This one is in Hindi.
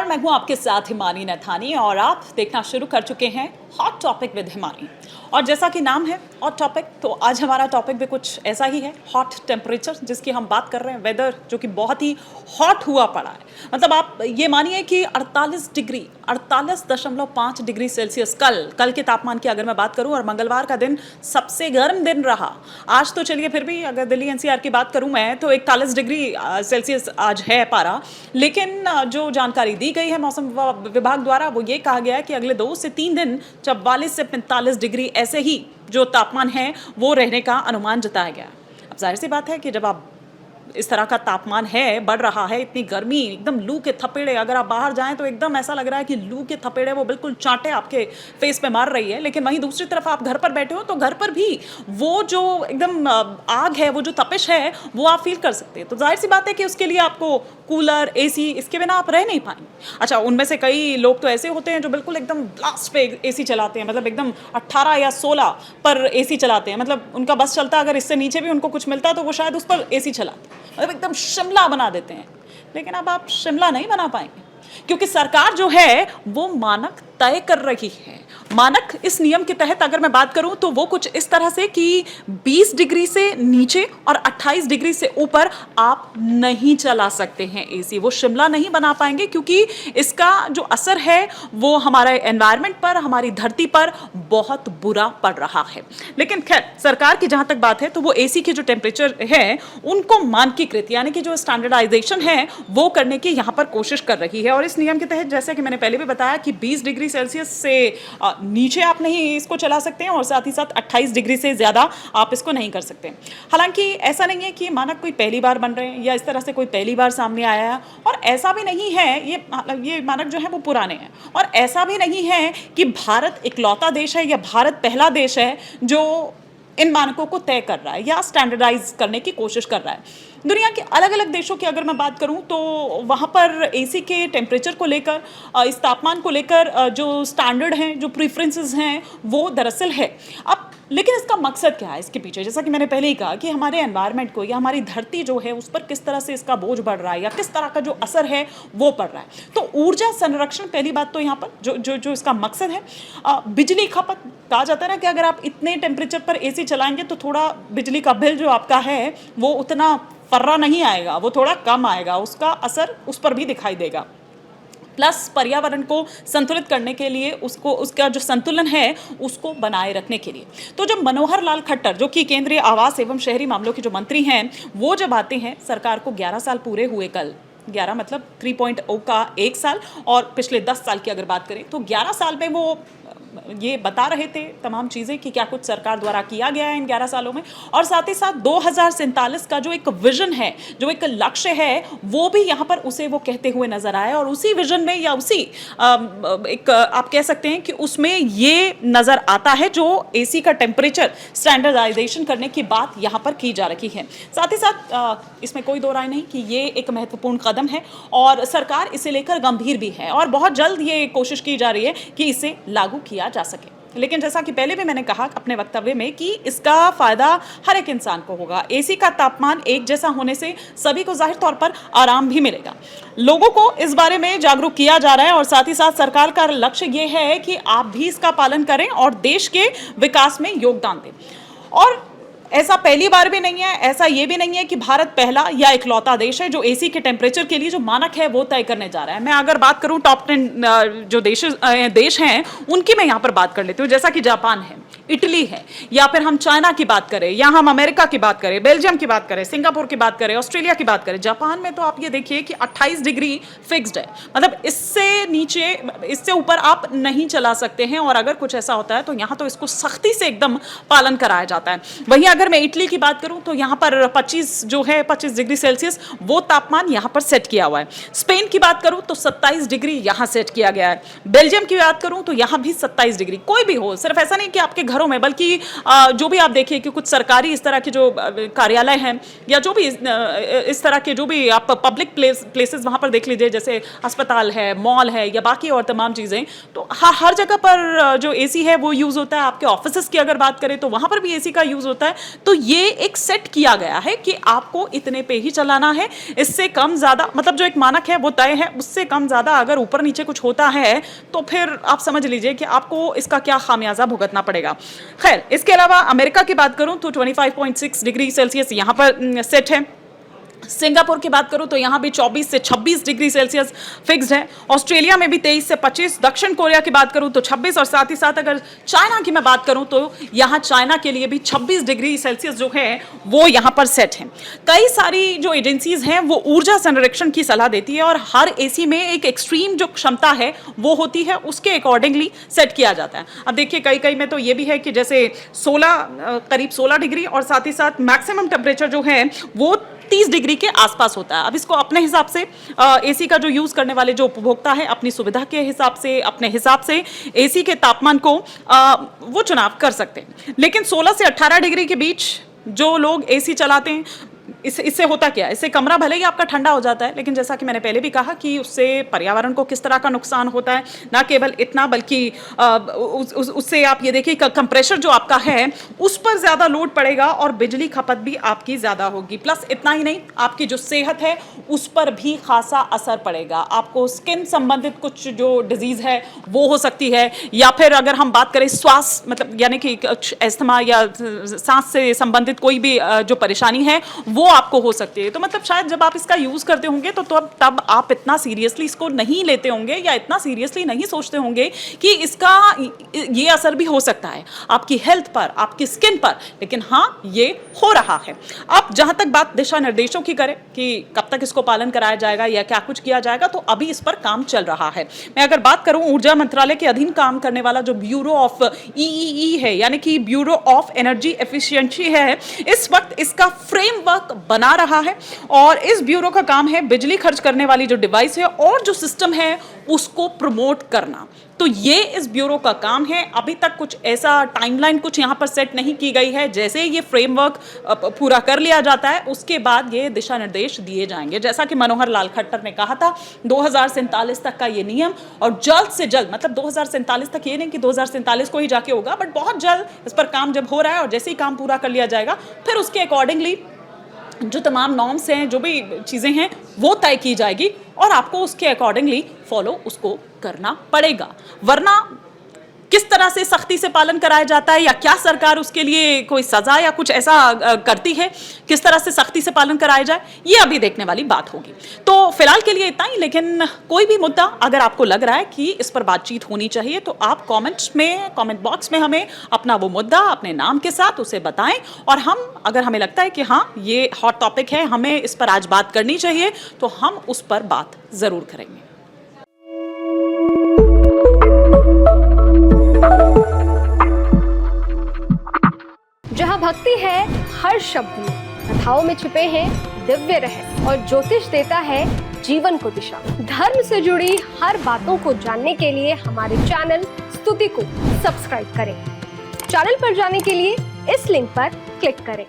नमस्कार, मैं हूं आपके साथ हिमानी नैथानी और आप देखना शुरू कर चुके हैं हॉट टॉपिक विद हिमानी। और जैसा कि नाम है हॉट टॉपिक, तो आज हमारा टॉपिक भी कुछ ऐसा ही है, हॉट टेम्परेचर जिसकी हम बात कर रहे हैं। वेदर जो कि बहुत ही हॉट हुआ पड़ा है, मतलब आप ये मानिए कि 48.5 डिग्री सेल्सियस कल के तापमान की अगर मैं बात करूं, और मंगलवार का दिन सबसे गर्म दिन रहा। आज तो चलिए फिर भी अगर दिल्ली एनसीआर की बात करूं मैं, तो 41 डिग्री सेल्सियस आज है पारा। लेकिन जो जानकारी दी गई है मौसम विभाग द्वारा, वो ये कहा गया है कि अगले 2 से 3 दिन 44 से 45 डिग्री ऐसे ही जो तापमान है वो रहने का अनुमान जताया गया। अब जाहिर सी बात है कि जब आप इस तरह का तापमान है, बढ़ रहा है, इतनी गर्मी, एकदम लू के थपेड़े, अगर आप बाहर जाएं तो एकदम ऐसा लग रहा है कि लू के थपेड़े वो बिल्कुल चांटे आपके फेस पे मार रही है। लेकिन वहीं दूसरी तरफ आप घर पर बैठे हो तो घर पर भी वो जो एकदम आग है, वो जो तपिश है, वो आप फील कर सकते हैं। तो जाहिर सी बात है कि उसके लिए आपको कूलर, एसी, इसके बिना आप रह नहीं पाएंगे। अच्छा, उनमें से कई लोग तो ऐसे होते हैं जो बिल्कुल एकदम ब्लास्ट पे एसी चलाते हैं, मतलब एकदम 18 या 16 पर एसी चलाते हैं, मतलब उनका बस चलता, अगर इससे नीचे भी उनको कुछ मिलता तो वो शायद उस पर एसी चलाते, मतलब एकदम शिमला बना देते हैं। लेकिन अब आप शिमला नहीं बना पाएंगे, क्योंकि सरकार जो है वो मानक तय कर रही है। मानक इस नियम के तहत अगर मैं बात करूं तो वो कुछ इस तरह से कि 20 डिग्री से नीचे और 28 डिग्री से ऊपर आप नहीं चला सकते हैं एसी। वो शिमला नहीं बना पाएंगे, क्योंकि इसका जो असर है वो हमारे एनवायरनमेंट पर, हमारी धरती पर बहुत बुरा पड़ रहा है। लेकिन खैर, सरकार की जहां तक बात है तो वो एसी के जो टेम्परेचर है उनको मानकीकृत, यानी कि जो स्टैंडर्डाइजेशन है वो करने की यहां पर कोशिश कर रही है। और इस नियम के तहत, जैसे कि मैंने पहले भी बताया, कि 20 डिग्री सेल्सियस से नीचे आप नहीं इसको चला सकते हैं, और साथ ही साथ 28 डिग्री से ज़्यादा आप इसको नहीं कर सकते। हालांकि ऐसा नहीं है कि मानक कोई पहली बार बन रहे हैं या इस तरह से कोई पहली बार सामने आया है, और ऐसा भी नहीं है, ये मानक जो है वो पुराने हैं। और ऐसा भी नहीं है कि भारत इकलौता देश है या भारत पहला देश है जो इन मानकों को तय कर रहा है या स्टैंडर्डाइज करने की कोशिश कर रहा है। दुनिया के अलग अलग देशों की अगर मैं बात करूं तो वहाँ पर एसी के टेम्परेचर को लेकर, इस तापमान को लेकर जो स्टैंडर्ड हैं, जो प्रीफरेंसेस हैं, वो दरअसल है। अब लेकिन इसका मकसद क्या है इसके पीछे? जैसा कि मैंने पहले ही कहा कि हमारे एनवायरनमेंट को या हमारी धरती जो है उस पर किस तरह से इसका बोझ बढ़ रहा है या किस तरह का जो असर है वो पड़ रहा है। तो ऊर्जा संरक्षण पहली बात तो यहाँ पर जो इसका मकसद है। बिजली खपत, कहा जाता है ना कि अगर आप इतने टेम्परेचर पर एसी चलाएंगे तो थोड़ा बिजली का बिल जो आपका है वो उतना फर्रा नहीं आएगा, वो थोड़ा कम आएगा, उसका असर उस पर भी दिखाई देगा। प्लस पर्यावरण को संतुलित करने के लिए, उसका जो संतुलन है उसको बनाए रखने के लिए। तो जब मनोहर लाल खट्टर, जो कि केंद्रीय आवास एवं शहरी मामलों के जो मंत्री हैं, वो जब आते हैं, सरकार को 11 साल पूरे हुए कल, 11 मतलब 3.0 का 1 साल, और पिछले 10 साल की अगर बात करें तो 11 साल में वो ये बता रहे थे तमाम चीज़ें कि क्या कुछ सरकार द्वारा किया गया है इन 11 सालों में। और साथ ही साथ 2047 का जो एक विजन है, जो एक लक्ष्य है, वो भी यहाँ पर उसे वो कहते हुए नजर आए। और उसी विजन में या उसी एक आप कह सकते हैं कि उसमें ये नज़र आता है जो एसी का टेम्परेचर स्टैंडर्डाइजेशन करने की बात यहाँ पर की जा रही है। साथ ही साथ इसमें कोई दो राय नहीं कि ये एक महत्वपूर्ण कदम है और सरकार इसे लेकर गंभीर भी है, और बहुत जल्द ये कोशिश की जा रही है कि इसे लागू किया जा सके। लेकिन जैसा कि पहले भी मैंने कहा अपने वक्तव्य में कि इसका फायदा हर एक इंसान को होगा। एसी का तापमान एक जैसा होने से सभी को जाहिर तौर पर आराम भी मिलेगा। लोगों को इस बारे में जागरूक किया जा रहा है, और साथ ही साथ सरकार का लक्ष्य ये है कि आप भी इसका पालन करें और देश के विकास में योगदान दें। और ऐसा पहली बार भी नहीं है, ऐसा ये भी नहीं है कि भारत पहला या इकलौता देश है जो एसी के टेम्परेचर के लिए जो मानक है वो तय करने जा रहा है। मैं अगर बात करूं टॉप 10 जो देश हैं उनकी मैं यहाँ पर बात कर लेती हूँ, जैसा कि जापान है, इटली है, या फिर हम चाइना की बात करें, या हम अमेरिका की बात करें, बेल्जियम की बात करें, सिंगापुर की बात करें, ऑस्ट्रेलिया की बात करें। जापान में तो आप ये देखिए कि 28 डिग्री फिक्स्ड है, मतलब इससे नीचे, इससे ऊपर आप नहीं चला सकते हैं। और अगर कुछ ऐसा होता है तो यहाँ तो इसको सख्ती से एकदम पालन कराया जाता है। वहीं अगर मैं इटली की बात करूं तो यहाँ पर 25 डिग्री सेल्सियस वो तापमान यहाँ पर सेट किया हुआ है। स्पेन की बात करूं तो 27 डिग्री यहाँ सेट किया गया है। बेल्जियम की बात करूं तो यहाँ भी 27 डिग्री। कोई भी हो, सिर्फ ऐसा नहीं कि आपके घर घरों में, बल्कि जो भी आप देखिए कि कुछ सरकारी इस तरह के जो कार्यालय हैं या जो भी इस तरह के जो भी आप पब्लिक प्लेसेस वहाँ पर देख लीजिए, जैसे अस्पताल है, मॉल है या बाकी और तमाम चीज़ें, तो हर जगह पर जो एसी है वो यूज़ होता है। आपके ऑफिसेस की अगर बात करें तो वहाँ पर भी एसी का यूज़ होता है। तो ये एक सेट किया गया है कि आपको इतने पे ही चलाना है, इससे कम ज़्यादा, मतलब जो एक मानक है वो तय है, उससे कम ज़्यादा अगर ऊपर नीचे कुछ होता है तो फिर आप समझ लीजिए कि आपको इसका क्या खामियाजा भुगतना पड़ेगा। खैर, इसके अलावा अमेरिका की बात करूं तो 25.6 डिग्री सेल्सियस यहाँ पर सेट है। सिंगापुर की बात करूं तो यहाँ भी 24 से 26 डिग्री सेल्सियस फिक्स्ड है। ऑस्ट्रेलिया में भी 23 से 25, दक्षिण कोरिया की बात करूं तो 26, और साथ ही साथ अगर चाइना की मैं बात करूं तो यहाँ चाइना के लिए भी 26 डिग्री सेल्सियस जो है वो यहाँ पर सेट है। कई सारी जो एजेंसीज हैं वो ऊर्जा संरक्षण की सलाह देती है और हर एसी में एक एक्सट्रीम जो क्षमता है वो होती है, उसके अकॉर्डिंगली सेट किया जाता है। अब देखिए कई में तो ये भी है कि जैसे करीब 16 डिग्री और साथ ही साथ मैक्सिमम टेम्परेचर जो है वो 30 डिग्री के आसपास होता है। अब इसको अपने हिसाब से एसी का जो यूज़ करने वाले जो उपभोक्ता है अपनी सुविधा के हिसाब से, अपने हिसाब से एसी के तापमान को वो चुनाव कर सकते हैं। लेकिन 16 से 18 डिग्री के बीच जो लोग एसी चलाते हैं, इससे होता क्या है, इससे कमरा भले ही आपका ठंडा हो जाता है, लेकिन जैसा कि मैंने पहले भी कहा कि उससे पर्यावरण को किस तरह का नुकसान होता है। ना केवल इतना बल्कि उससे आप ये देखिए कंप्रेशर जो आपका है उस पर ज़्यादा लोड पड़ेगा और बिजली खपत भी आपकी ज़्यादा होगी। प्लस इतना ही नहीं, आपकी जो सेहत है उस पर भी खासा असर पड़ेगा। आपको स्किन संबंधित कुछ जो डिजीज़ है वो हो सकती है, या फिर अगर हम बात करें श्वास मतलब यानी कि अस्थमा या सांस से संबंधित कोई भी जो परेशानी है वो आपको हो सकती है। तो मतलब शायद जब आप इसका यूज़ करते होंगे तो तब आप इतना सीरियसली इसको नहीं लेते होंगे या इतना सीरियसली नहीं सोचते होंगे कि इसका ये असर भी हो सकता है आपकी हेल्थ पर, आपकी स्किन पर। लेकिन हाँ, ये हो रहा है। अब जहाँ तक बात दिशा निर्देशों की करें कि कब तक इसको पालन कराया जाएगा या क्या कुछ किया जाएगा, तो अभी इस पर काम चल रहा है। मैं अगर बात करूँ ऊर्जा मंत्रालय के अधीन काम करने वाला जो ब्यूरो ऑफ EEE है, यानी कि ब्यूरो ऑफ एनर्जी एफिशिएंसी है, इस वक्त इसका फ्रेमवर्क बना रहा है और इस ब्यूरो का काम है बिजली खर्च करने वाली जो डिवाइस है और जो सिस्टम है उसको प्रमोट करना। तो ये इस ब्यूरो का काम है। अभी तक कुछ ऐसा टाइमलाइन कुछ यहाँ पर सेट नहीं की गई है। जैसे ये फ्रेमवर्क पूरा कर लिया जाता है उसके बाद ये दिशा निर्देश दिए जाएंगे। जैसा कि मनोहर लाल खट्टर ने कहा था 2047 तक का ये नियम, और जल्द से जल्द, मतलब 2047 तक ये नहीं कि 2047 को ही जाके होगा, बट बहुत जल्द इस पर काम जब हो रहा है और जैसे ही काम पूरा कर लिया जाएगा फिर उसके अकॉर्डिंगली जो तमाम नॉर्म्स हैं, जो भी चीज़ें हैं वो तय की जाएगी और आपको उसके अकॉर्डिंगली फॉलो उसको करना पड़ेगा। वरना किस तरह से सख्ती से पालन कराया जाता है या क्या सरकार उसके लिए कोई सज़ा या कुछ ऐसा करती है, किस तरह से सख्ती से पालन कराया जाए, ये अभी देखने वाली बात होगी। तो फिलहाल के लिए इतना ही। लेकिन कोई भी मुद्दा अगर आपको लग रहा है कि इस पर बातचीत होनी चाहिए तो आप कमेंट बॉक्स में हमें अपना वो मुद्दा अपने नाम के साथ उसे बताएं, और हम अगर हमें लगता है कि हाँ ये हॉट टॉपिक है, हमें इस पर आज बात करनी चाहिए, तो हम उस पर बात ज़रूर करेंगे। जहाँ भक्ति है हर शब्द में, कथाओं में छुपे हैं दिव्य रहस्य, और ज्योतिष देता है जीवन को दिशा। धर्म से जुड़ी हर बातों को जानने के लिए हमारे चैनल स्तुति को सब्सक्राइब करें। चैनल पर जाने के लिए इस लिंक पर क्लिक करें।